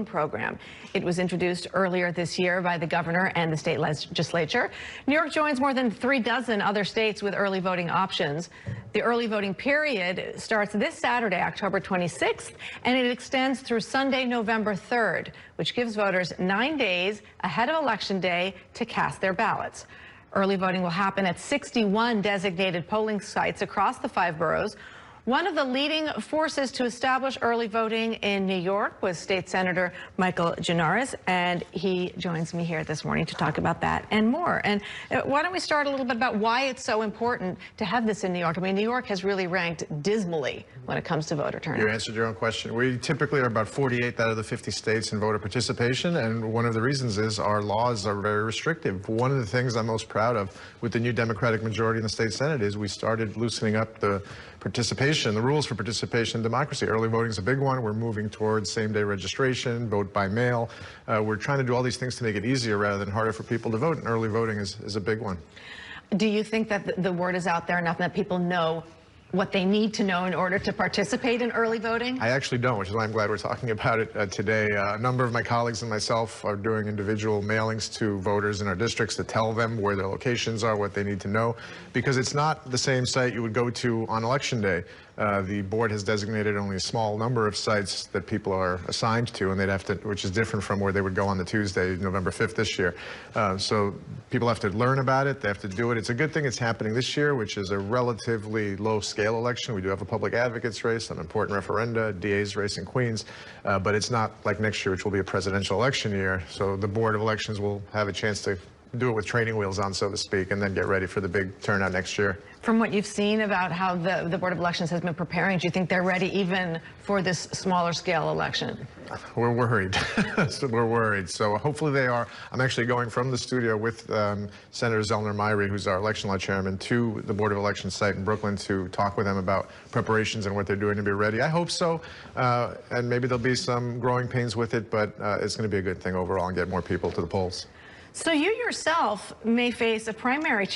program. It was introduced earlier this year by the governor and the state legislature. New York joins more than 36 other states with early voting options. The early voting period starts this Saturday, October 26th, and it extends through Sunday, November 3rd, which gives voters 9 days ahead of Election Day to cast their ballots. Early voting will happen at 61 designated polling sites across the 5 boroughs. One of the leading forces to establish early voting in New York was State Senator Michael Gianaris, and he joins me here this morning to talk about that and more. And why don't we start a little bit about why it's so important to have this in New York? I mean, New York has really ranked dismally when it comes to voter turnout. You answered your own question. We typically are about 48 out of the 50 states in voter participation, and one of the reasons is our laws are very restrictive. One of the things I'm most proud of with the new Democratic majority in the state Senate is we started loosening up the participation, the rules for participation in democracy. Early voting is a big one. We're moving towards same-day registration, vote by mail. We're trying to do all these things to make it easier rather than harder for people to vote, and early voting is a big one. Do you think that the word is out there enough that people know what they need to know in order to participate in early voting? I actually don't, which is why I'm glad we're talking about it today. A number of my colleagues and myself are doing individual mailings to voters in our districts to tell them where their locations are, what they need to know, because it's not the same site you would go to on Election Day. The board has designated only a small number of sites that people are assigned to, and they'd have to, which is different from where they would go on the Tuesday, November 5th this year. So people have to learn about it. They have to do it. It's a good thing it's happening this year, which is a relatively low-scale election. We do have a public advocates race, an important referenda, DA's race in Queens, but it's not like next year, which will be a presidential election year. So the Board of Elections will have a chance to do it with training wheels on, so to speak, and then get ready for the big turnout next year. From what you've seen about how the Board of Elections has been preparing, do you think they're ready even for this smaller scale election? We're worried. We're worried. So hopefully they are. I'm actually going from the studio with Senator Zellner Myrie, who's our election law chairman, to the Board of Elections site in Brooklyn to talk with them about preparations and what they're doing to be ready. I hope so. And maybe there'll be some growing pains with it, but it's going to be a good thing overall and get more people to the polls. So you yourself may face a primary